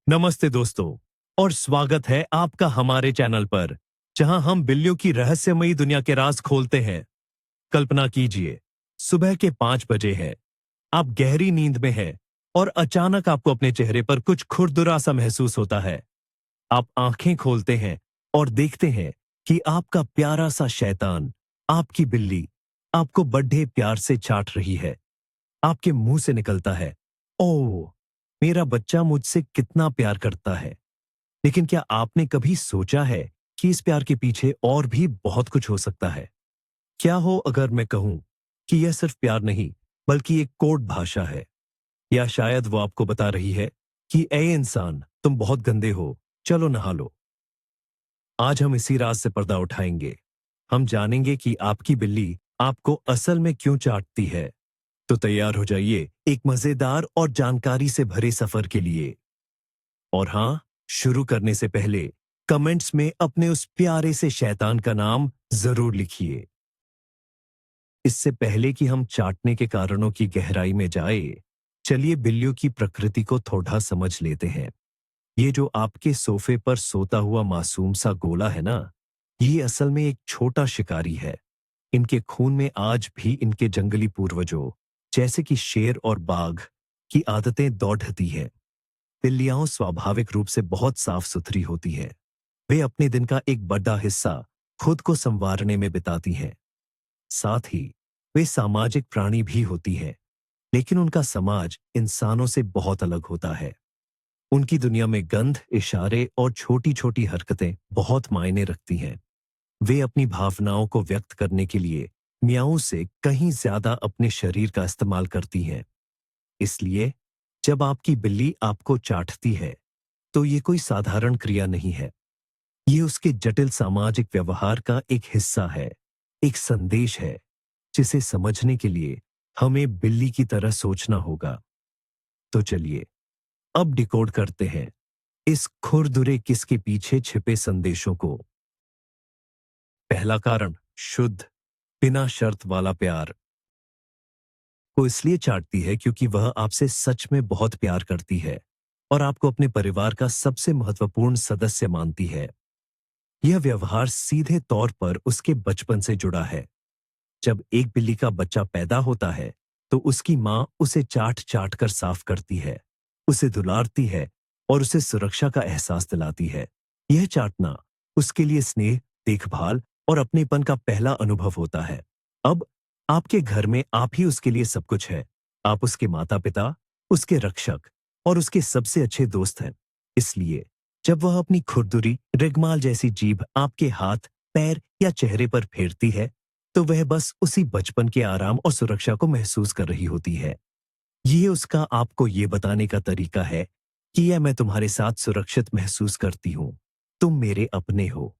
नमस्ते दोस्तों और स्वागत है आपका हमारे चैनल पर, जहां हम बिल्लियों की रहस्यमयी दुनिया के राज खोलते हैं। कल्पना कीजिए, सुबह के 5 बजे है, आप गहरी नींद में हैं और अचानक आपको अपने चेहरे पर कुछ खुरदुरा सा महसूस होता है। आप आंखें खोलते हैं और देखते हैं कि आपका प्यारा सा शैतान, आपकी बिल्ली, आपको बड़े प्यार से चाट रही है। आपके मुंह से निकलता है, ओह, मेरा बच्चा मुझसे कितना प्यार करता है। लेकिन क्या आपने कभी सोचा है कि इस प्यार के पीछे और भी बहुत कुछ हो सकता है? क्या हो अगर मैं कहूं कि यह सिर्फ प्यार नहीं, बल्कि एक कोड भाषा है? या शायद वो आपको बता रही है कि ए इंसान, तुम बहुत गंदे हो, चलो नहा लो। आज हम इसी राज से पर्दा उठाएंगे। हम जानेंगे कि आपकी बिल्ली आपको असल में क्यों चाटती है। तो तैयार हो जाइए एक मजेदार और जानकारी से भरे सफर के लिए। और हाँ, शुरू करने से पहले कमेंट्स में अपने उस प्यारे से शैतान का नाम जरूर लिखिए। इससे पहले कि हम चाटने के कारणों की गहराई में जाए, चलिए बिल्लियों की प्रकृति को थोड़ा समझ लेते हैं। ये जो आपके सोफे पर सोता हुआ मासूम सा गोला है ना, ये असल में एक छोटा शिकारी है। इनके खून में आज भी इनके जंगली पूर्वजों, जैसे कि शेर और बाघ, की आदतें दौड़ती हैं। बिल्लियां स्वाभाविक रूप से बहुत साफ सुथरी होती हैं। वे अपने दिन का एक बड़ा हिस्सा खुद को संवारने में बिताती हैं। साथ ही वे सामाजिक प्राणी भी होती हैं, लेकिन उनका समाज इंसानों से बहुत अलग होता है। उनकी दुनिया में गंध, इशारे और छोटी छोटी हरकतें बहुत मायने रखती हैं। वे अपनी भावनाओं को व्यक्त करने के लिए म्याऊ से कहीं ज्यादा अपने शरीर का इस्तेमाल करती हैं। इसलिए जब आपकी बिल्ली आपको चाटती है, तो ये कोई साधारण क्रिया नहीं है। ये उसके जटिल सामाजिक व्यवहार का एक हिस्सा है, एक संदेश है, जिसे समझने के लिए हमें बिल्ली की तरह सोचना होगा। तो चलिए अब डिकोड करते हैं इस खुरदुरे किस के पीछे छिपे संदेशों को। पहला कारण, शुद्ध, बिना शर्त वाला प्यार। वो इसलिए चाटती है क्योंकि वह आपसे सच में बहुत प्यार करती है और आपको अपने परिवार का सबसे महत्वपूर्ण सदस्य मानती है। यह व्यवहार सीधे तौर पर उसके बचपन से जुड़ा है। जब एक बिल्ली का बच्चा पैदा होता है, तो उसकी माँ उसे चाट चाट कर साफ करती है, उसे दुलारती है और उसे सुरक्षा का एहसास दिलाती है। यह चाटना उसके लिए स्नेह, देखभाल और अपनेपन का पहला अनुभव होता है। अब आपके घर में आप ही उसके लिए सब कुछ है। आप उसके माता पिता, उसके रक्षक और उसके सबसे अच्छे दोस्त हैं। इसलिए जब वह अपनी खुरदुरी रिगमाल जैसी जीभ आपके हाथ, पैर या चेहरे पर फेरती है, तो वह बस उसी बचपन के आराम और सुरक्षा को महसूस कर रही होती है। ये उसका आपको ये बताने का तरीका है कि यह मैं तुम्हारे साथ सुरक्षित महसूस करती हूं, तुम मेरे अपने हो।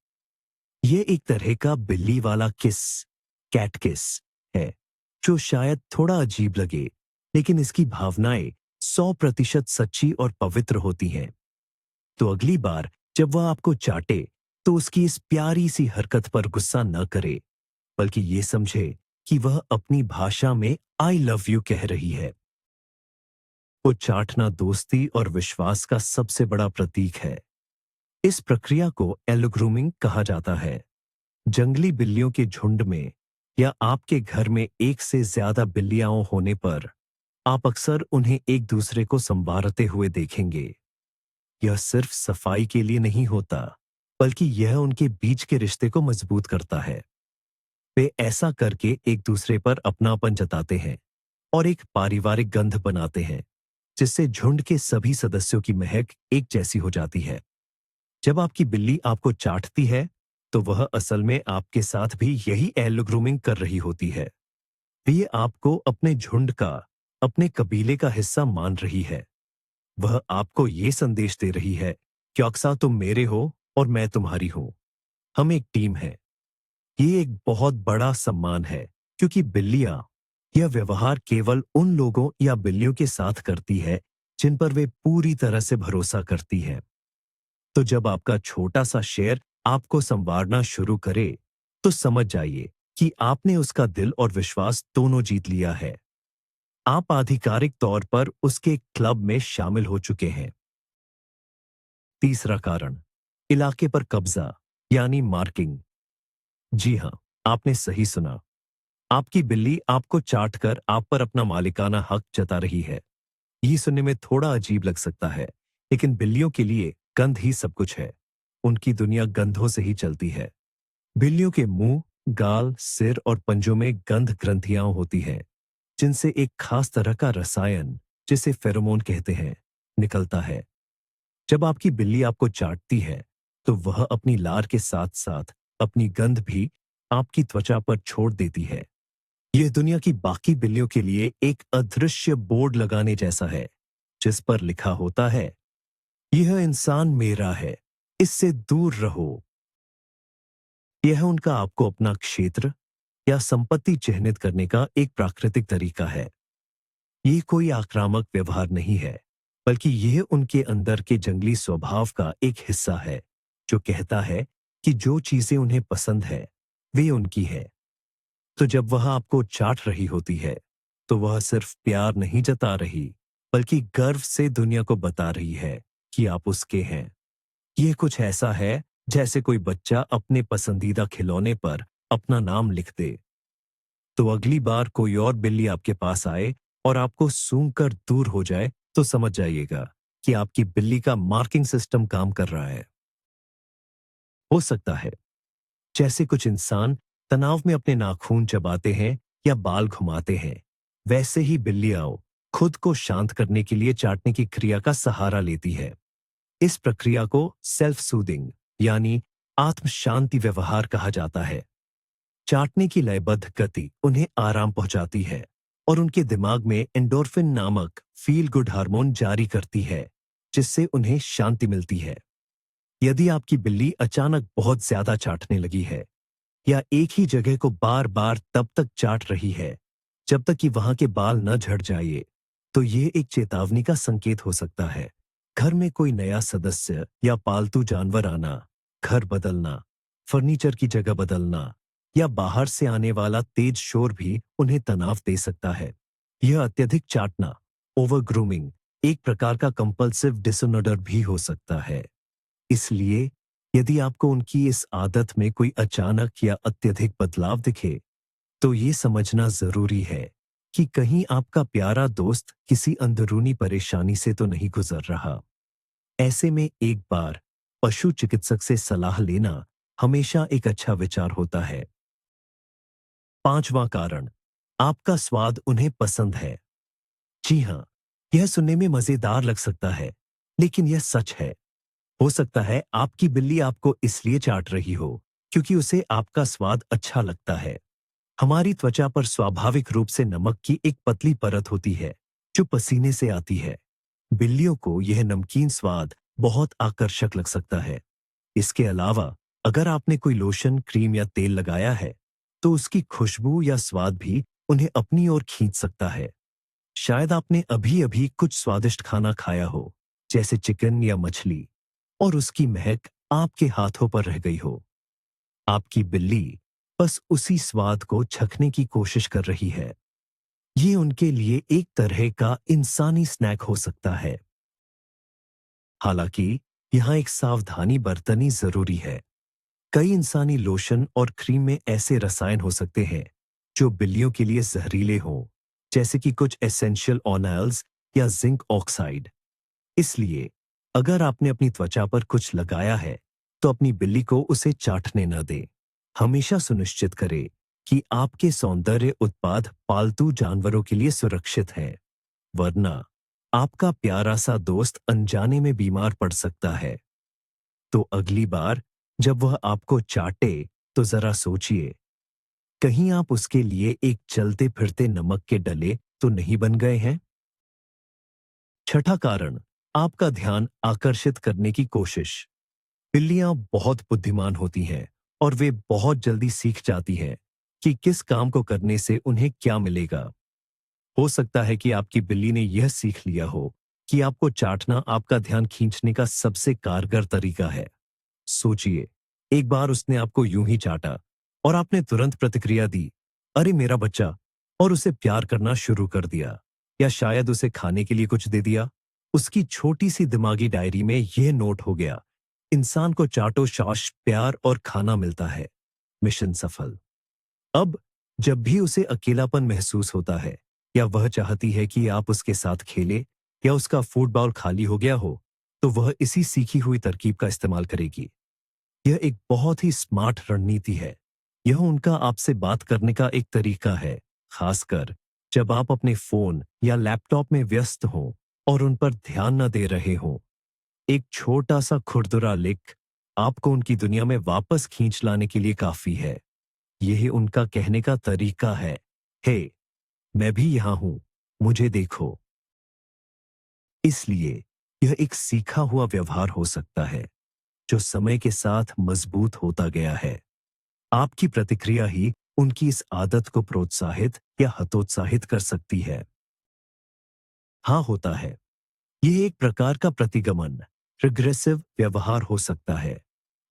ये एक तरह का बिल्ली वाला किस, कैट किस है, जो शायद थोड़ा अजीब लगे, लेकिन इसकी भावनाएं 100% सच्ची और पवित्र होती हैं। तो अगली बार जब वह आपको चाटे, तो उसकी इस प्यारी सी हरकत पर गुस्सा न करे, बल्कि ये समझे कि वह अपनी भाषा में आई लव यू कह रही है। वो चाटना दोस्ती और विश्वास का सबसे बड़ा प्रतीक है। इस प्रक्रिया को एलो ग्रूमिंग कहा जाता है। जंगली बिल्लियों के झुंड में या आपके घर में एक से ज्यादा बिल्लियां होने पर आप अक्सर उन्हें एक दूसरे को संवारते हुए देखेंगे। यह सिर्फ सफाई के लिए नहीं होता, बल्कि यह उनके बीच के रिश्ते को मजबूत करता है। वे ऐसा करके एक दूसरे पर अपनापन जताते हैं और एक पारिवारिक गंध बनाते हैं, जिससे झुंड के सभी सदस्यों की महक एक जैसी हो जाती है। जब आपकी बिल्ली आपको चाटती है, तो वह असल में आपके साथ भी यही एलो ग्रूमिंग कर रही होती है। ये आपको अपने झुंड का, अपने कबीले का हिस्सा मान रही है। वह आपको ये संदेश दे रही है कि अक्सर तुम मेरे हो और मैं तुम्हारी हूं। हम एक टीम है। ये एक बहुत बड़ा सम्मान है, क्योंकि बिल्लियां यह व्यवहार केवल उन लोगों या बिल्लियों के साथ करती है जिन पर वे पूरी तरह से भरोसा करती हैं। तो जब आपका छोटा सा शेर आपको संवारना शुरू करे, तो समझ जाइए कि आपने उसका दिल और विश्वास दोनों जीत लिया है। आप आधिकारिक तौर पर उसके क्लब में शामिल हो चुके हैं। तीसरा कारण, इलाके पर कब्जा यानी मार्किंग। जी हाँ, आपने सही सुना। आपकी बिल्ली आपको चाटकर आप पर अपना मालिकाना हक जता रही है। ये सुनने में थोड़ा अजीब लग सकता है, लेकिन बिल्लियों के लिए गंध ही सब कुछ है। उनकी दुनिया गंधों से ही चलती है। बिल्लियों के मुंह, गाल, सिर और पंजों में गंध ग्रंथियां होती हैं, जिनसे एक खास तरह का रसायन, जिसे फेरोमोन कहते हैं, निकलता है। जब आपकी बिल्ली आपको चाटती है, तो वह अपनी लार के साथ साथ अपनी गंध भी आपकी त्वचा पर छोड़ देती है। यह दुनिया की बाकी बिल्लियों के लिए एक अदृश्य बोर्ड लगाने जैसा है, जिस पर लिखा होता है, यह इंसान मेरा है, इससे दूर रहो। यह उनका आपको अपना क्षेत्र या संपत्ति चिह्नित करने का एक प्राकृतिक तरीका है। ये कोई आक्रामक व्यवहार नहीं है, बल्कि यह उनके अंदर के जंगली स्वभाव का एक हिस्सा है, जो कहता है कि जो चीजें उन्हें पसंद है, वे उनकी है। तो जब वह आपको चाट रही होती है, तो वह सिर्फ प्यार नहीं जता रही, बल्कि गर्व से दुनिया को बता रही है कि आप उसके हैं। यह कुछ ऐसा है जैसे कोई बच्चा अपने पसंदीदा खिलौने पर अपना नाम लिख दे। तो अगली बार कोई और बिल्ली आपके पास आए और आपको सूंघकर दूर हो जाए, तो समझ जाइएगा कि आपकी बिल्ली का मार्किंग सिस्टम काम कर रहा है। हो सकता है जैसे कुछ इंसान तनाव में अपने नाखून चबाते हैं या बाल घुमाते हैं, वैसे ही बिल्लियां खुद को शांत करने के लिए चाटने की क्रिया का सहारा लेती है। इस प्रक्रिया को सेल्फ सूदिंग यानी आत्म शांति व्यवहार कहा जाता है। चाटने की लयबद्ध गति उन्हें आराम पहुंचाती है और उनके दिमाग में एंडोर्फिन नामक फील गुड हार्मोन जारी करती है, जिससे उन्हें शांति मिलती है। यदि आपकी बिल्ली अचानक बहुत ज्यादा चाटने लगी है या एक ही जगह को बार बार तब तक चाट रही है जब तक कि वहां के बाल न झड़ जाए, तो ये एक चेतावनी का संकेत हो सकता है। घर में कोई नया सदस्य या पालतू जानवर आना, घर बदलना, फर्नीचर की जगह बदलना या बाहर से आने वाला तेज शोर भी उन्हें तनाव दे सकता है। यह अत्यधिक चाटना, ओवर ग्रूमिंग, एक प्रकार का कंपल्सिव डिसऑर्डर भी हो सकता है। इसलिए यदि आपको उनकी इस आदत में कोई अचानक या अत्यधिक बदलाव दिखे, तो ये समझना जरूरी है कि कहीं आपका प्यारा दोस्त किसी अंदरूनी परेशानी से तो नहीं गुजर रहा। ऐसे में एक बार पशु चिकित्सक से सलाह लेना हमेशा एक अच्छा विचार होता है। पांचवां कारण, आपका स्वाद उन्हें पसंद है। जी हाँ, यह सुनने में मजेदार लग सकता है, लेकिन यह सच है। हो सकता है आपकी बिल्ली आपको इसलिए चाट रही हो क्योंकि उसे आपका स्वाद अच्छा लगता है। हमारी त्वचा पर स्वाभाविक रूप से नमक की एक पतली परत होती है, जो पसीने से आती है। बिल्लियों को यह नमकीन स्वाद बहुत आकर्षक लग सकता है। इसके अलावा अगर आपने कोई लोशन, क्रीम या तेल लगाया है, तो उसकी खुशबू या स्वाद भी उन्हें अपनी ओर खींच सकता है। शायद आपने अभी अभी कुछ स्वादिष्ट खाना खाया हो, जैसे चिकन या मछली, और उसकी महक आपके हाथों पर रह गई हो। आपकी बिल्ली बस उसी स्वाद को चखने की कोशिश कर रही है। ये उनके लिए एक तरह का इंसानी स्नैक हो सकता है। हालांकि यहाँ एक सावधानी बरतनी जरूरी है। कई इंसानी लोशन और क्रीम में ऐसे रसायन हो सकते हैं जो बिल्लियों के लिए जहरीले हों, जैसे कि कुछ एसेंशियल ऑयल्स या जिंक ऑक्साइड। इसलिए अगर आपने अपनी त्वचा पर कुछ लगाया है, तो अपनी बिल्ली को उसे चाटने न दें। हमेशा सुनिश्चित करें कि आपके सौंदर्य उत्पाद पालतू जानवरों के लिए सुरक्षित हैं, वरना आपका प्यारा सा दोस्त अनजाने में बीमार पड़ सकता है। तो अगली बार जब वह आपको चाटे, तो जरा सोचिए, कहीं आप उसके लिए एक चलते फिरते नमक के डले तो नहीं बन गए हैं। छठा कारण, आपका ध्यान आकर्षित करने की कोशिश। बिल्लियां बहुत बुद्धिमान होती हैं और वे बहुत जल्दी सीख जाती हैं कि किस काम को करने से उन्हें क्या मिलेगा। हो सकता है कि आपकी बिल्ली ने यह सीख लिया हो कि आपको चाटना आपका ध्यान खींचने का सबसे कारगर तरीका है। सोचिए, एक बार उसने आपको यूं ही चाटा और आपने तुरंत प्रतिक्रिया दी, अरे मेरा बच्चा, और उसे प्यार करना शुरू कर दिया, या शायद उसे खाने के लिए कुछ दे दिया। उसकी छोटी सी दिमागी डायरी में यह नोट हो गया, इंसान को चाटो शाश प्यार और खाना मिलता है। मिशन सफल। अब जब भी उसे अकेलापन महसूस होता है या वह चाहती है कि आप उसके साथ खेले या उसका फुटबॉल खाली हो गया हो, तो वह इसी सीखी हुई तरकीब का इस्तेमाल करेगी। यह एक बहुत ही स्मार्ट रणनीति है। यह उनका आपसे बात करने का एक तरीका है, खासकर जब आप अपने फोन या लैपटॉप में व्यस्त हों और उन पर ध्यान न दे रहे हों। एक छोटा सा खुरदुरा लिख आपको उनकी दुनिया में वापस खींच लाने के लिए काफी है। यही उनका कहने का तरीका है, हे, मैं भी यहां हूं, मुझे देखो। इसलिए यह एक सीखा हुआ व्यवहार हो सकता है जो समय के साथ मजबूत होता गया है। आपकी प्रतिक्रिया ही उनकी इस आदत को प्रोत्साहित या हतोत्साहित कर सकती है। हाँ, होता है। यह एक प्रकार का प्रतिगमन, रिग्रेसिव व्यवहार हो सकता है,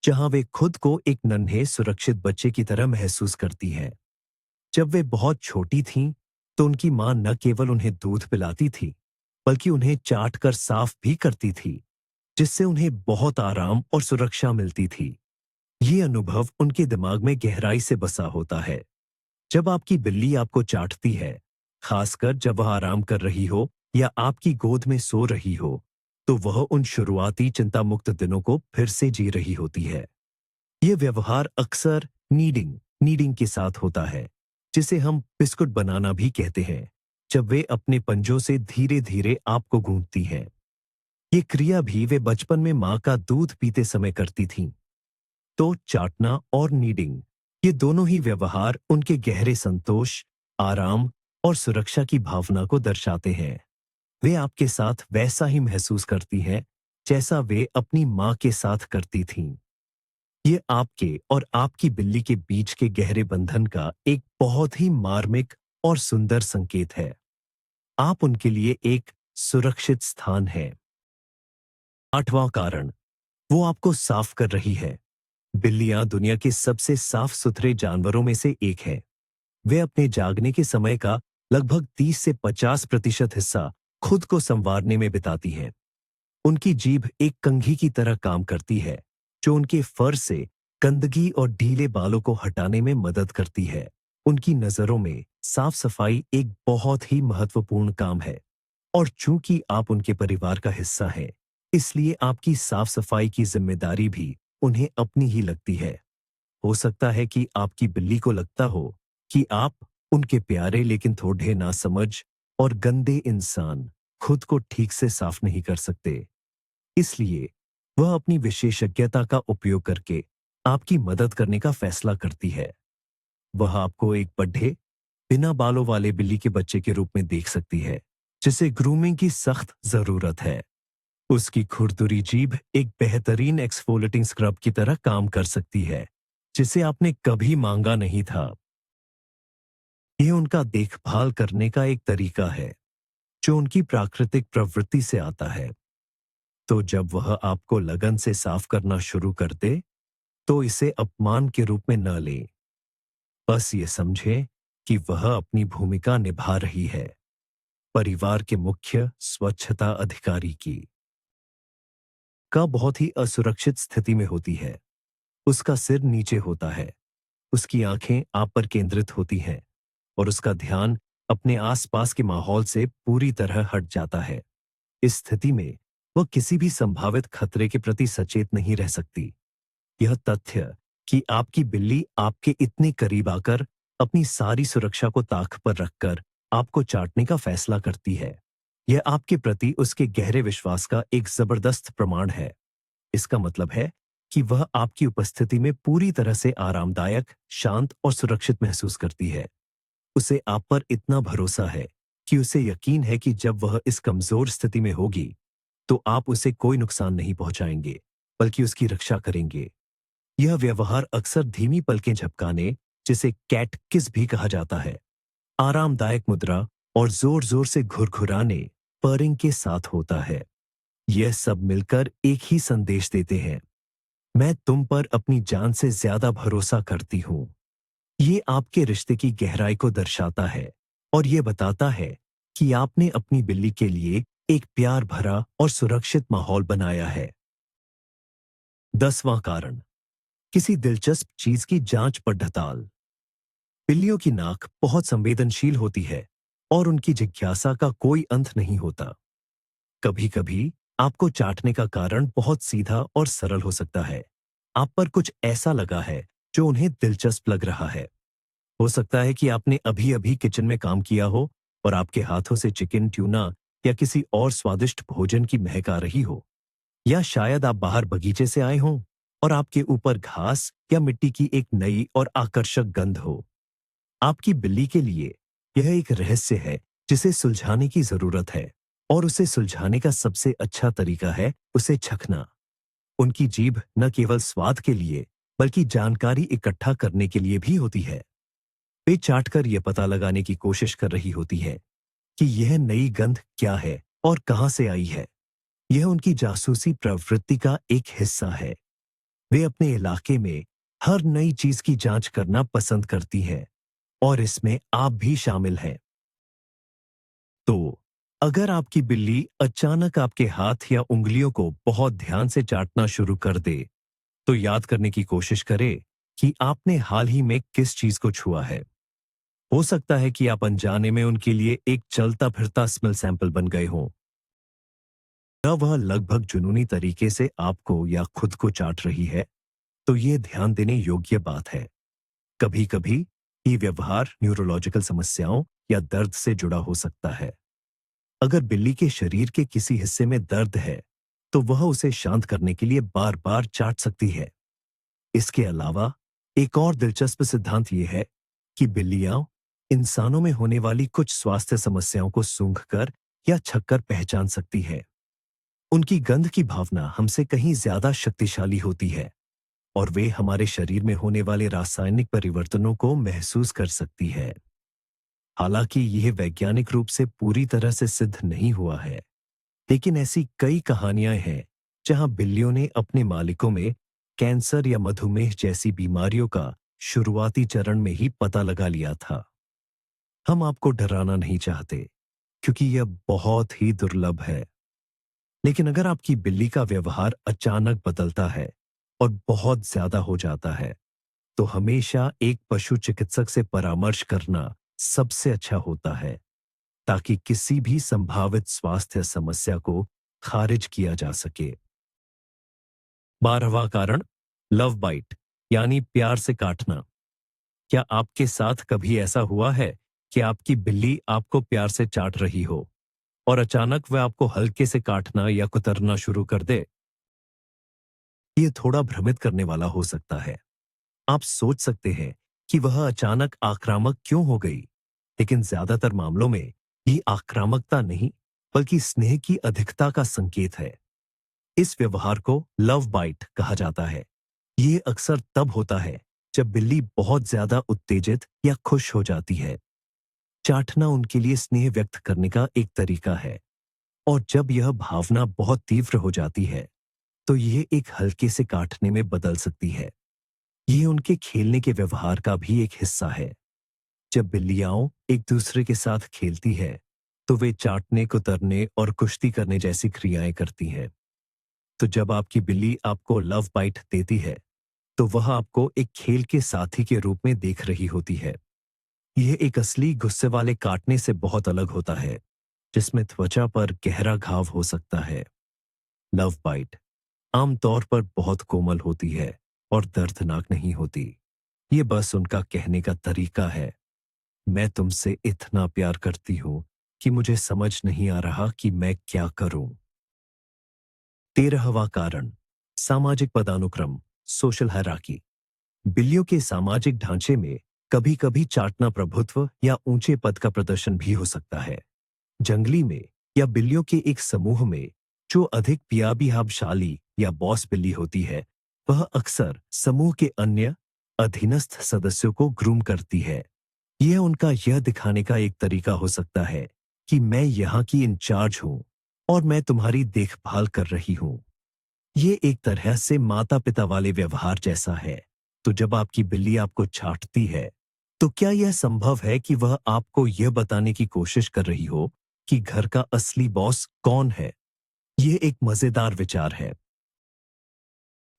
जहां वे खुद को एक नन्हे सुरक्षित बच्चे की तरह महसूस करती हैं। जब वे बहुत छोटी थीं, तो उनकी मां न केवल उन्हें दूध पिलाती थी, बल्कि उन्हें चाट कर साफ भी करती थी, जिससे उन्हें बहुत आराम और सुरक्षा मिलती थी। ये अनुभव उनके दिमाग में गहराई से बसा होता है। जब आपकी बिल्ली आपको चाटती है, खासकर जब वह आराम कर रही हो या आपकी गोद में सो रही हो, तो वह उन शुरुआती चिंता मुक्त दिनों को फिर से जी रही होती है। यह व्यवहार अक्सर नीडिंग नीडिंग के साथ होता है, जिसे हम बिस्कुट बनाना भी कहते हैं, जब वे अपने पंजों से धीरे धीरे आपको गूंथती हैं। ये क्रिया भी वे बचपन में मां का दूध पीते समय करती थीं। तो चाटना और नीडिंग, ये दोनों ही व्यवहार उनके गहरे संतोष, आराम और सुरक्षा की भावना को दर्शाते हैं। वे आपके साथ वैसा ही महसूस करती हैं जैसा वे अपनी मां के साथ करती थीं। ये आपके और आपकी बिल्ली के बीच के गहरे बंधन का एक बहुत ही मार्मिक और सुंदर संकेत है। आप उनके लिए एक सुरक्षित स्थान है। 8वां कारण, वो आपको साफ कर रही है। बिल्लियां दुनिया के सबसे साफ सुथरे जानवरों में से एक है। वे अपने जागने के समय का लगभग 30 से 50% हिस्सा खुद को संवारने में बिताती हैं। उनकी जीभ एक कंघी की तरह काम करती है, जो उनके फर से गंदगी और ढीले बालों को हटाने में मदद करती है। उनकी नजरों में साफ सफाई एक बहुत ही महत्वपूर्ण काम है, और चूंकि आप उनके परिवार का हिस्सा हैं, इसलिए आपकी साफ सफाई की जिम्मेदारी भी उन्हें अपनी ही लगती है। हो सकता है कि आपकी बिल्ली को लगता हो कि आप उनके प्यारे लेकिन थोड़े नासमझ और गंदे इंसान खुद को ठीक से साफ नहीं कर सकते। इसलिए वह अपनी विशेषज्ञता का उपयोग करके आपकी मदद करने का फैसला करती है। वह आपको एक बड्ढे, बिना बालों वाले बिल्ली के बच्चे के रूप में देख सकती है, जिसे ग्रूमिंग की सख्त जरूरत है। उसकी खुरदुरी जीभ एक बेहतरीन एक्सफोलेटिंग स्क्रब की तरह काम कर सकती है, जिसे आपने कभी मांगा नहीं था। यह उनका देखभाल करने का एक तरीका है, जो उनकी प्राकृतिक प्रवृत्ति से आता है। तो जब वह आपको लगन से साफ करना शुरू कर दे, तो इसे अपमान के रूप में न लें। बस ये समझें कि वह अपनी भूमिका निभा रही है, परिवार के मुख्य स्वच्छता अधिकारी की। का बहुत ही असुरक्षित स्थिति में होती है। उसका सिर नीचे होता है, उसकी आंखें आप पर केंद्रित होती हैं, और उसका ध्यान अपने आसपास के माहौल से पूरी तरह हट जाता है। इस स्थिति में वह किसी भी संभावित खतरे के प्रति सचेत नहीं रह सकती। यह तथ्य कि आपकी बिल्ली आपके इतने करीब आकर अपनी सारी सुरक्षा को ताक पर रखकर आपको चाटने का फैसला करती है, यह आपके प्रति उसके गहरे विश्वास का एक जबरदस्त प्रमाण है। इसका मतलब है कि वह आपकी उपस्थिति में पूरी तरह से आरामदायक, शांत और सुरक्षित महसूस करती है। उसे आप पर इतना भरोसा है कि उसे यकीन है कि जब वह इस कमजोर स्थिति में होगी, तो आप उसे कोई नुकसान नहीं पहुंचाएंगे, बल्कि उसकी रक्षा करेंगे। यह व्यवहार अक्सर धीमी पलकें झपकाने, जिसे कैट किस भी कहा जाता है, आरामदायक मुद्रा और जोर जोर से घुरघुराने, पर्रिंग के साथ होता है। यह सब मिलकर एक ही संदेश देते हैं, मैं तुम पर अपनी जान से ज्यादा भरोसा करती हूं। ये आपके रिश्ते की गहराई को दर्शाता है, और यह बताता है कि आपने अपनी बिल्ली के लिए एक प्यार भरा और सुरक्षित माहौल बनाया है। 10वां कारण, किसी दिलचस्प चीज की जांच पड़ताल। बिल्लियों की नाक बहुत संवेदनशील होती है और उनकी जिज्ञासा का कोई अंत नहीं होता। कभी कभी आपको चाटने का कारण बहुत सीधा और सरल हो सकता है। आप पर कुछ ऐसा लगा है जो उन्हें दिलचस्प लग रहा है। हो सकता है कि आपने अभी अभी किचन में काम किया हो और आपके हाथों से चिकन, ट्यूना या किसी और स्वादिष्ट भोजन की महक आ रही हो। या शायद आप बाहर बगीचे से आए हों और आपके ऊपर घास या मिट्टी की एक नई और आकर्षक गंध हो। आपकी बिल्ली के लिए यह एक रहस्य है जिसे सुलझाने की जरूरत है, और उसे सुलझाने का सबसे अच्छा तरीका है उसे चखना। उनकी जीभ न केवल स्वाद के लिए बल्कि जानकारी इकट्ठा करने के लिए भी होती है। वे चाटकर यह पता लगाने की कोशिश कर रही होती है कि यह नई गंध क्या है और कहां से आई है। यह उनकी जासूसी प्रवृत्ति का एक हिस्सा है। वे अपने इलाके में हर नई चीज की जांच करना पसंद करती हैं, और इसमें आप भी शामिल हैं। तो अगर आपकी बिल्ली अचानक आपके हाथ या उंगलियों को बहुत ध्यान से चाटना शुरू कर दे, तो याद करने की कोशिश करें कि आपने हाल ही में किस चीज को छुआ है। हो सकता है कि आप अनजाने में उनके लिए एक चलता फिरता स्मेल सैंपल बन गए हों, या वह लगभग जुनूनी तरीके से आपको या खुद को चाट रही है। तो ये ध्यान देने योग्य बात है। कभी कभी ये व्यवहार न्यूरोलॉजिकल समस्याओं या दर्द से जुड़ा हो सकता है। अगर बिल्ली के शरीर के किसी हिस्से में दर्द है, तो वह उसे शांत करने के लिए बार बार चाट सकती है। इसके अलावा एक और दिलचस्प सिद्धांत यह है कि बिल्लियां इंसानों में होने वाली कुछ स्वास्थ्य समस्याओं को सूंघकर या छककर पहचान सकती है। उनकी गंध की भावना हमसे कहीं ज्यादा शक्तिशाली होती है, और वे हमारे शरीर में होने वाले रासायनिक परिवर्तनों को महसूस कर सकती है। हालांकि यह वैज्ञानिक रूप से पूरी तरह से सिद्ध नहीं हुआ है, लेकिन ऐसी कई कहानियां हैं जहां बिल्लियों ने अपने मालिकों में कैंसर या मधुमेह जैसी बीमारियों का शुरुआती चरण में ही पता लगा लिया था। हम आपको डराना नहीं चाहते, क्योंकि यह बहुत ही दुर्लभ है। लेकिन अगर आपकी बिल्ली का व्यवहार अचानक बदलता है और बहुत ज्यादा हो जाता है, तो हमेशा एक पशु चिकित्सक से परामर्श करना सबसे अच्छा होता है, ताकि किसी भी संभावित स्वास्थ्य समस्या को खारिज किया जा सके। 12वां कारण, लव बाइट यानी प्यार से काटना। क्या आपके साथ कभी ऐसा हुआ है कि आपकी बिल्ली आपको प्यार से चाट रही हो और अचानक वह आपको हल्के से काटना या कुतरना शुरू कर दे? यह थोड़ा भ्रमित करने वाला हो सकता है। आप सोच सकते हैं कि वह अचानक आक्रामक क्यों हो गई, लेकिन ज्यादातर मामलों में ये आक्रामकता नहीं बल्कि स्नेह की अधिकता का संकेत है। इस व्यवहार को लव बाइट कहा जाता है। ये अक्सर तब होता है जब बिल्ली बहुत ज्यादा उत्तेजित या खुश हो जाती है। चाटना उनके लिए स्नेह व्यक्त करने का एक तरीका है, और जब यह भावना बहुत तीव्र हो जाती है, तो यह एक हल्के से काटने में बदल सकती है। यह उनके खेलने के व्यवहार का भी एक हिस्सा है। जब बिल्लियां एक दूसरे के साथ खेलती है, तो वे चाटने, कुतरने और कुश्ती करने जैसी क्रियाएं करती हैं। तो जब आपकी बिल्ली आपको लव बाइट देती है, तो वह आपको एक खेल के साथी के रूप में देख रही होती है। यह एक असली गुस्से वाले काटने से बहुत अलग होता है, जिसमें त्वचा पर गहरा घाव हो सकता है। लव बाइट आमतौर पर बहुत कोमल होती है और दर्दनाक नहीं होती। ये बस उनका कहने का तरीका है, मैं तुमसे इतना प्यार करती हूं कि मुझे समझ नहीं आ रहा कि मैं क्या करूं। 13वां कारण, सामाजिक पदानुक्रम, सोशल हायरार्की। बिल्लियों के सामाजिक ढांचे में कभी कभी चाटना प्रभुत्व या ऊंचे पद का प्रदर्शन भी हो सकता है। जंगली में या बिल्लियों के एक समूह में जो अधिक पियाबीहाबशाली या बॉस बिल्ली होती है, वह अक्सर समूह के अन्य अधीनस्थ सदस्यों को ग्रूम करती है। यह उनका यह दिखाने का एक तरीका हो सकता है कि मैं यहाँ की इंचार्ज हूँ और मैं तुम्हारी देखभाल कर रही हूँ। ये एक तरह से माता पिता वाले व्यवहार जैसा है। तो जब आपकी बिल्ली आपको चाटती है, तो क्या यह संभव है कि वह आपको यह बताने की कोशिश कर रही हो कि घर का असली बॉस कौन है। यह एक मजेदार विचार है।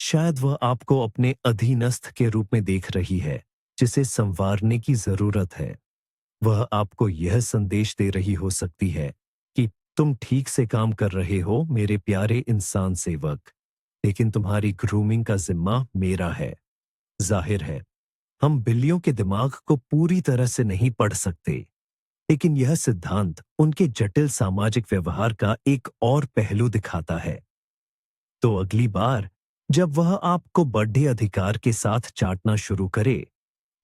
शायद वह आपको अपने अधीनस्थ के रूप में देख रही है, जिसे संवारने की जरूरत है। वह आपको यह संदेश दे रही हो सकती है कि तुम ठीक से काम कर रहे हो मेरे प्यारे इंसान सेवक, लेकिन तुम्हारी ग्रूमिंग का जिम्मा मेरा है। जाहिर है, हम बिल्लियों के दिमाग को पूरी तरह से नहीं पढ़ सकते, लेकिन यह सिद्धांत उनके जटिल सामाजिक व्यवहार का एक और पहलू दिखाता है। तो अगली बार जब वह आपको बड़े अधिकार के साथ चाटना शुरू करे,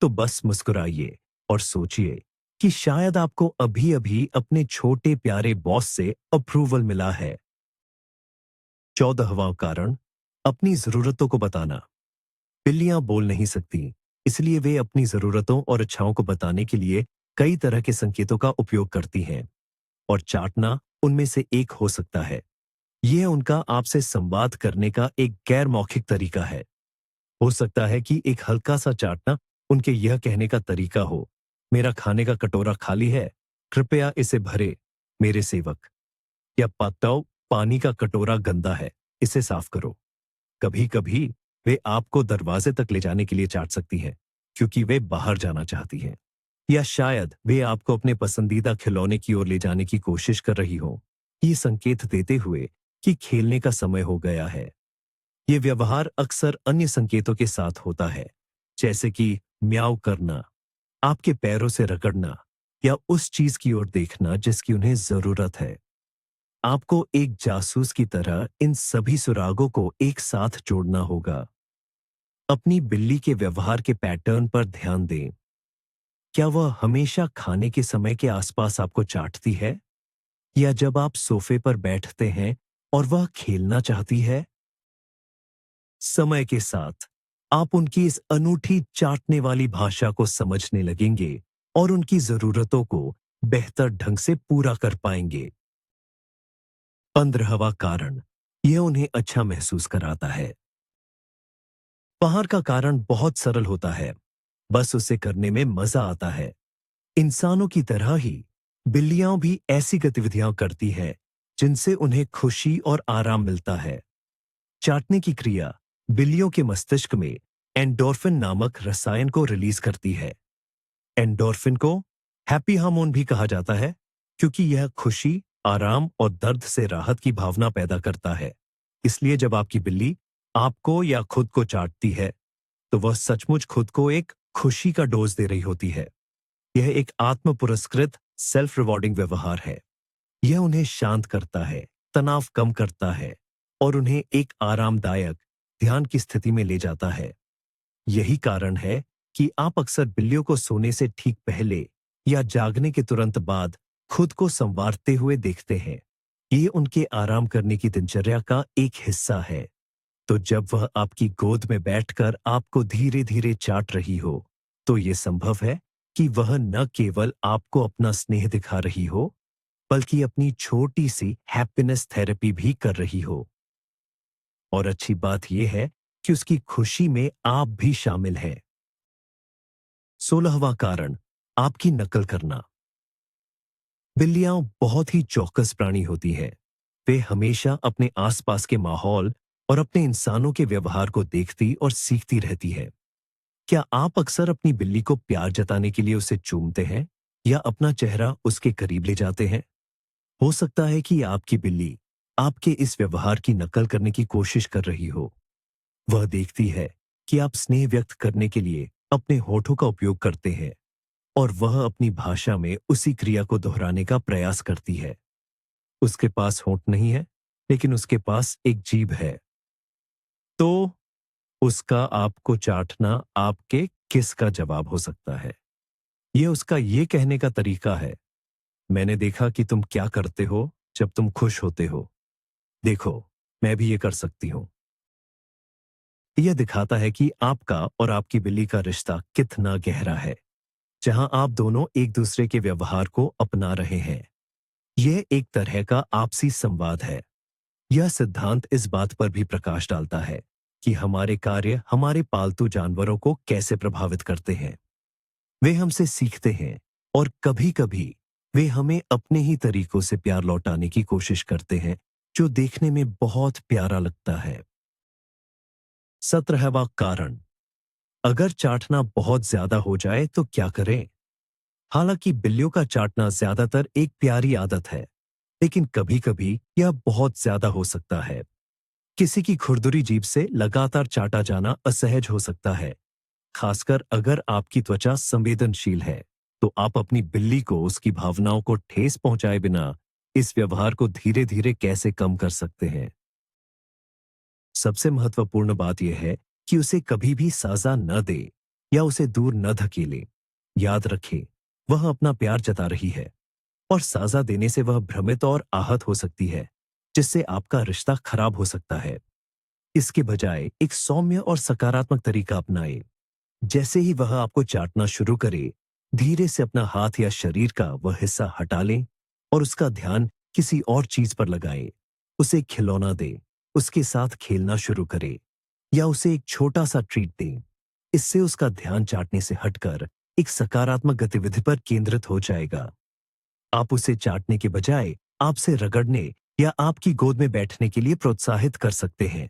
तो बस मुस्कुराइए और सोचिए कि शायद आपको अभी अभी अपने छोटे प्यारे बॉस से अप्रूवल मिला है। 14वां कारण, अपनी जरूरतों को बताना। बिल्लियां बोल नहीं सकती, इसलिए वे अपनी जरूरतों और इच्छाओं को बताने के लिए कई तरह के संकेतों का उपयोग करती हैं, और चाटना उनमें से एक हो सकता है। यह उनका आपसे संवाद करने का एक गैर मौखिक तरीका है। हो सकता है कि एक हल्का सा चाटना उनके यह कहने का तरीका हो, मेरा खाने का कटोरा खाली है, कृपया इसे भरे मेरे सेवक। या पाताओ, पानी का कटोरा गंदा है, इसे साफ करो। कभी कभी वे आपको दरवाजे तक ले जाने के लिए चाट सकती हैं, क्योंकि वे बाहर जाना चाहती हैं। या शायद वे आपको अपने पसंदीदा खिलौने की ओर ले जाने की कोशिश कर रही हो, ये संकेत देते हुए कि खेलने का समय हो गया है। ये व्यवहार अक्सर अन्य संकेतों के साथ होता है, जैसे कि म्याऊ करना, आपके पैरों से रगड़ना, या उस चीज की ओर देखना जिसकी उन्हें जरूरत है। आपको एक जासूस की तरह इन सभी सुरागों को एक साथ जोड़ना होगा। अपनी बिल्ली के व्यवहार के पैटर्न पर ध्यान दें। क्या वह हमेशा खाने के समय के आसपास आपको चाटती है, या जब आप सोफे पर बैठते हैं और वह खेलना चाहती है? समय के साथ आप उनकी इस अनूठी चाटने वाली भाषा को समझने लगेंगे और उनकी जरूरतों को बेहतर ढंग से पूरा कर पाएंगे। 15वां कारण, यह उन्हें अच्छा महसूस कराता है। बाहर का कारण बहुत सरल होता है, बस उसे करने में मजा आता है। इंसानों की तरह ही बिल्लियां भी ऐसी गतिविधियां करती हैं जिनसे उन्हें खुशी और आराम मिलता है। चाटने की क्रिया बिल्लियों के मस्तिष्क में एंडोर्फिन नामक रसायन को रिलीज करती है। एंडोर्फिन को हैप्पी हार्मोन भी कहा जाता है, क्योंकि यह खुशी, आराम और दर्द से राहत की भावना पैदा करता है। इसलिए जब आपकी बिल्ली आपको या खुद को चाटती है, तो वह सचमुच खुद को एक खुशी का डोज दे रही होती है। यह एक आत्म पुरस्कृत सेल्फ रिवॉर्डिंग व्यवहार है। यह उन्हें शांत करता है, तनाव कम करता है और उन्हें एक आरामदायक ध्यान की स्थिति में ले जाता है। यही कारण है कि आप अक्सर बिल्लियों को सोने से ठीक पहले या जागने के तुरंत बाद खुद को संवारते हुए देखते हैं। ये उनके आराम करने की दिनचर्या का एक हिस्सा है। तो जब वह आपकी गोद में बैठकर आपको धीरे धीरे चाट रही हो, तो ये संभव है कि वह न केवल आपको अपना स्नेह दिखा रही हो, बल्कि अपनी छोटी सी हैप्पीनेस थेरेपी भी कर रही हो। और अच्छी बात यह है कि उसकी खुशी में आप भी शामिल हैं। 16वां कारण, आपकी नकल करना। बिल्लियां बहुत ही चौकस प्राणी होती हैं। वे हमेशा अपने आसपास के माहौल और अपने इंसानों के व्यवहार को देखती और सीखती रहती है। क्या आप अक्सर अपनी बिल्ली को प्यार जताने के लिए उसे चूमते हैं या अपना चेहरा उसके करीब ले जाते हैं? हो सकता है कि आपकी बिल्ली आपके इस व्यवहार की नकल करने की कोशिश कर रही हो। वह देखती है कि आप स्नेह व्यक्त करने के लिए अपने होठों का उपयोग करते हैं, और वह अपनी भाषा में उसी क्रिया को दोहराने का प्रयास करती है। उसके पास होंठ नहीं है, लेकिन उसके पास एक जीभ है। तो उसका आपको चाटना आपके किस का जवाब हो सकता है। यह उसका ये कहने का तरीका है, मैंने देखा कि तुम क्या करते हो जब तुम खुश होते हो। देखो, मैं भी ये कर सकती हूं। यह दिखाता है कि आपका और आपकी बिल्ली का रिश्ता कितना गहरा है, जहां आप दोनों एक दूसरे के व्यवहार को अपना रहे हैं। यह एक तरह का आपसी संवाद है। यह सिद्धांत इस बात पर भी प्रकाश डालता है कि हमारे कार्य हमारे पालतू जानवरों को कैसे प्रभावित करते हैं। वे हमसे सीखते हैं और कभी-कभी वे हमें अपने ही तरीकों से प्यार लौटाने की कोशिश करते हैं, जो देखने में बहुत प्यारा लगता है। 17वां कारण, अगर चाटना बहुत ज्यादा हो जाए तो क्या करें? हालांकि बिल्लियों का चाटना ज्यादातर एक प्यारी आदत है, लेकिन कभी-कभी यह बहुत ज्यादा हो सकता है। किसी की खुरदुरी जीभ से लगातार चाटा जाना असहज हो सकता है, खासकर अगर आपकी त्वचा संवेदनशील है। तो आप अपनी बिल्ली को उसकी भावनाओं को ठेस पहुंचाए बिना इस व्यवहार को धीरे-धीरे कैसे कम कर सकते हैं? सबसे महत्वपूर्ण बात यह है कि उसे कभी भी साजा न दे या उसे दूर न धकेले। याद रखें, वह अपना प्यार जता रही है और साजा देने से वह भ्रमित और आहत हो सकती है, जिससे आपका रिश्ता खराब हो सकता है। इसके बजाय एक सौम्य और सकारात्मक तरीका अपनाएं। जैसे ही वह आपको चाटना शुरू करे, धीरे से अपना हाथ या शरीर का वह हिस्सा हटा लें और उसका ध्यान किसी और चीज पर लगाएं। उसे खिलौना दें, उसके साथ खेलना शुरू करें या उसे एक छोटा सा ट्रीट दें। इससे उसका ध्यान चाटने से हटकर एक सकारात्मक गतिविधि पर केंद्रित हो जाएगा। आप उसे चाटने के बजाय आपसे रगड़ने या आपकी गोद में बैठने के लिए प्रोत्साहित कर सकते हैं।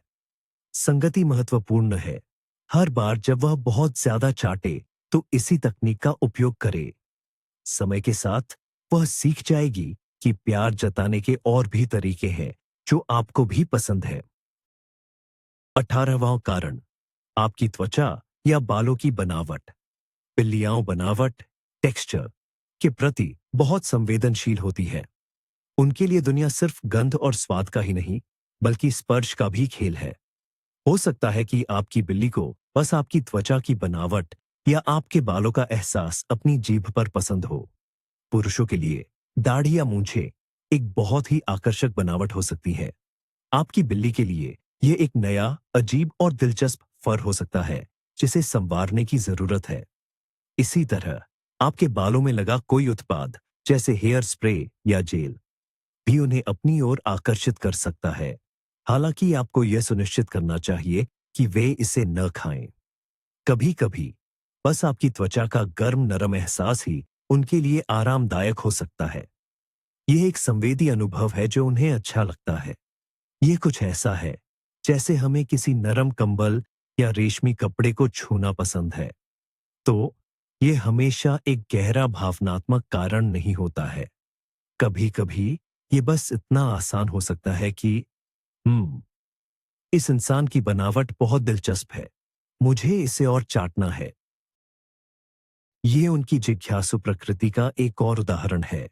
संगति महत्वपूर्ण है। हर बार जब वह बहुत ज्यादा चाटे, तो इसी तकनीक का उपयोग करें। समय के साथ वह सीख जाएगी कि प्यार जताने के और भी तरीके हैं, जो आपको भी पसंद है। 18वां कारण, आपकी त्वचा या बालों की बनावट। बिल्लियां बनावट, टेक्सचर के प्रति बहुत संवेदनशील होती है। उनके लिए दुनिया सिर्फ गंध और स्वाद का ही नहीं, बल्कि स्पर्श का भी खेल है। हो सकता है कि आपकी बिल्ली को बस आपकी त्वचा की बनावट या आपके बालों का एहसास अपनी जीभ पर पसंद हो। पुरुषों के लिए दाढ़ी या मूंछें एक बहुत ही आकर्षक बनावट हो सकती है। आपकी बिल्ली के लिए यह एक नया, अजीब और दिलचस्प फर हो सकता है, जिसे संवारने की जरूरत है। इसी तरह आपके बालों में लगा कोई उत्पाद, जैसे हेयर स्प्रे या जेल, भी उन्हें अपनी ओर आकर्षित कर सकता है। हालांकि आपको यह सुनिश्चित करना चाहिए कि वे इसे न खाएं। कभी-कभी बस आपकी त्वचा का गर्म नरम एहसास ही उनके लिए आरामदायक हो सकता है। यह एक संवेदी अनुभव है जो उन्हें अच्छा लगता है। ये कुछ ऐसा है जैसे हमें किसी नरम कंबल या रेशमी कपड़े को छूना पसंद है। तो ये हमेशा एक गहरा भावनात्मक कारण नहीं होता है। कभी-कभी ये बस इतना आसान हो सकता है कि इस इंसान की बनावट बहुत दिलचस्प है, मुझे इसे और चाटना है। ये उनकी जिज्ञासु प्रकृति का एक और उदाहरण है,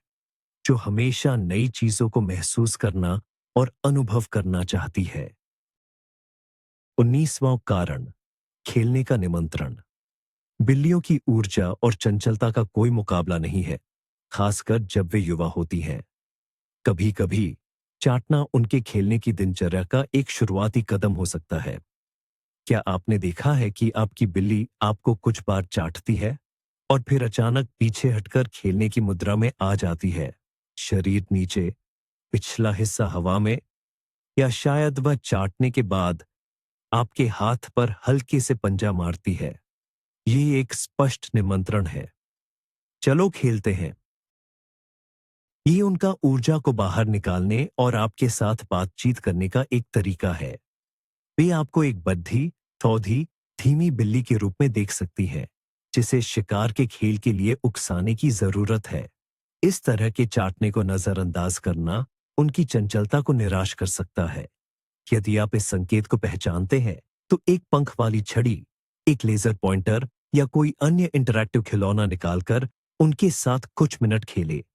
जो हमेशा नई चीजों को महसूस करना और अनुभव करना चाहती है। 19वां कारण, खेलने का निमंत्रण। बिल्लियों की ऊर्जा और चंचलता का कोई मुकाबला नहीं है, खासकर जब वे युवा होती हैं। कभी-कभी चाटना उनके खेलने की दिनचर्या का एक शुरुआती कदम हो सकता है। क्या आपने देखा है कि आपकी बिल्ली आपको कुछ बार चाटती है और फिर अचानक पीछे हटकर खेलने की मुद्रा में आ जाती है? शरीर नीचे, पिछला हिस्सा हवा में, या शायद वह चाटने के बाद आपके हाथ पर हल्के से पंजा मारती है। ये एक स्पष्ट निमंत्रण है, चलो खेलते हैं। ये उनका ऊर्जा को बाहर निकालने और आपके साथ बातचीत करने का एक तरीका है। वे आपको एक बद्धी, थौधी, धीमी बिल्ली के रूप में देख सकती है, जिसे शिकार के खेल के लिए उकसाने की जरूरत है। इस तरह के चाटने को नजरअंदाज करना उनकी चंचलता को निराश कर सकता है। यदि आप इस संकेत को पहचानते हैं, तो एक पंख वाली छड़ी, एक लेजर पॉइंटर या कोई अन्य इंटरैक्टिव खिलौना निकालकर उनके साथ कुछ मिनट खेले।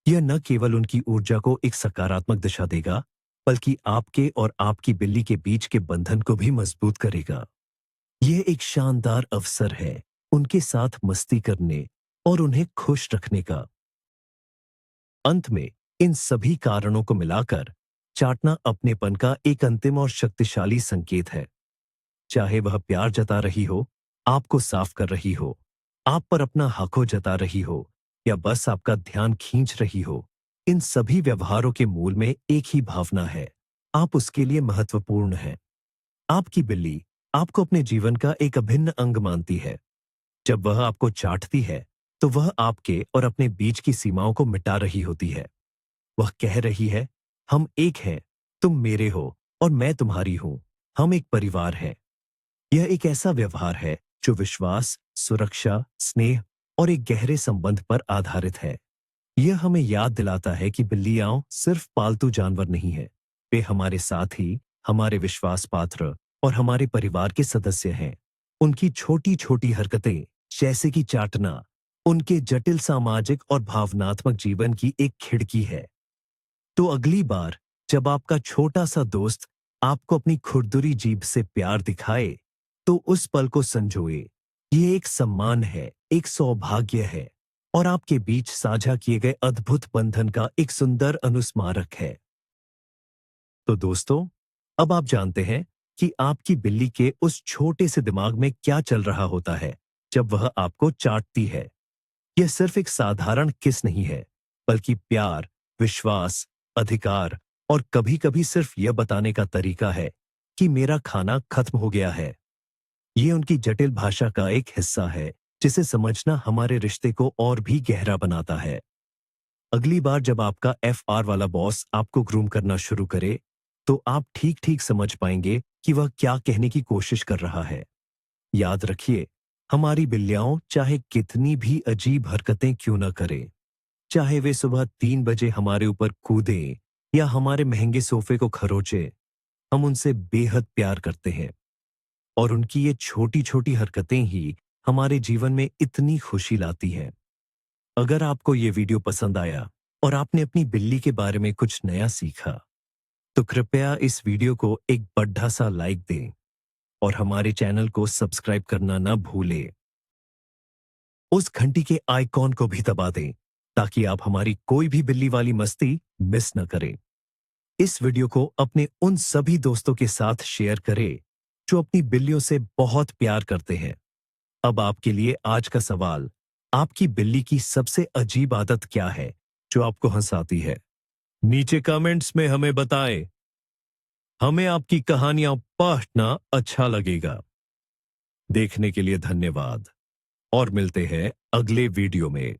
यह न केवल उनकी ऊर्जा को एक सकारात्मक दिशा देगा, बल्कि आपके और आपकी बिल्ली के बीच के बंधन को भी मजबूत करेगा। यह एक शानदार अवसर है उनके साथ मस्ती करने और उन्हें खुश रखने का। अंत में इन सभी कारणों को मिलाकर चाटना अपनेपन का एक अंतिम और शक्तिशाली संकेत है। चाहे वह प्यार जता रही हो, आपको साफ कर रही हो, आप पर अपना हक जता रही हो, या बस आपका ध्यान खींच रही हो, इन सभी व्यवहारों के मूल में एक ही भावना है, आप उसके लिए महत्वपूर्ण हैं। आपकी बिल्ली आपको अपने जीवन का एक अभिन्न अंग मानती है। जब वह आपको चाटती है, तो वह आपके और अपने बीच की सीमाओं को मिटा रही होती है। वह कह रही है, हम एक हैं, तुम मेरे हो और मैं तुम्हारी हूं, हम एक परिवार हैं। यह एक ऐसा व्यवहार है जो विश्वास, सुरक्षा, स्नेह और एक गहरे संबंध पर आधारित है। यह हमें याद दिलाता है कि बिल्लियां सिर्फ पालतू जानवर नहीं है, वे हमारे साथ ही हमारे विश्वास पात्र और हमारे परिवार के सदस्य हैं। उनकी छोटी छोटी हरकतें, जैसे कि चाटना, उनके जटिल सामाजिक और भावनात्मक जीवन की एक खिड़की है। तो अगली बार जब आपका छोटा सा दोस्त आपको अपनी खुरदुरी जीभ से प्यार दिखाए, तो उस पल को संजोए। ये एक सम्मान है, एक सौभाग्य है और आपके बीच साझा किए गए अद्भुत बंधन का एक सुंदर अनुस्मारक है। तो दोस्तों, अब आप जानते हैं कि आपकी बिल्ली के उस छोटे से दिमाग में क्या चल रहा होता है जब वह आपको चाटती है। यह सिर्फ एक साधारण किस नहीं है, बल्कि प्यार, विश्वास, अधिकार और कभी-कभी सिर्फ यह बताने का तरीका है कि मेरा खाना खत्म हो गया है। ये उनकी जटिल भाषा का एक हिस्सा है, जिसे समझना हमारे रिश्ते को और भी गहरा बनाता है। अगली बार जब आपका FR वाला बॉस आपको ग्रूम करना शुरू करे, तो आप ठीक-ठीक समझ पाएंगे कि वह क्या कहने की कोशिश कर रहा है। याद रखिए, हमारी बिल्लियाँ चाहे कितनी भी अजीब हरकतें क्यों न करें, चाहे वे सुबह 3 बजे हमारे ऊपर कूदें या हमारे महंगे सोफे को खरोचे, हम उनसे बेहद प्यार करते हैं और उनकी ये छोटी-छोटी हरकतें ही हमारे जीवन में इतनी खुशी लाती हैं। अगर आपको ये वीडियो पसंद आया और आपने अपनी बिल्ली के बारे में कुछ नया सीखा, तो कृपया इस वीडियो को एक बड़ा सा लाइक दें और हमारे चैनल को सब्सक्राइब करना ना भूलें। उस घंटी के आइकॉन को भी दबा दें ताकि आप हमारी कोई भी बिल्ली वाली मस्ती मिस न करें। इस वीडियो को अपने उन सभी दोस्तों के साथ शेयर करें जो अपनी बिल्लियों से बहुत प्यार करते हैं। अब आपके लिए आज का सवाल, आपकी बिल्ली की सबसे अजीब आदत क्या है जो आपको हंसाती है? नीचे कमेंट्स में हमें बताएं। हमें आपकी कहानियां पढ़ना अच्छा लगेगा। देखने के लिए धन्यवाद और मिलते हैं अगले वीडियो में।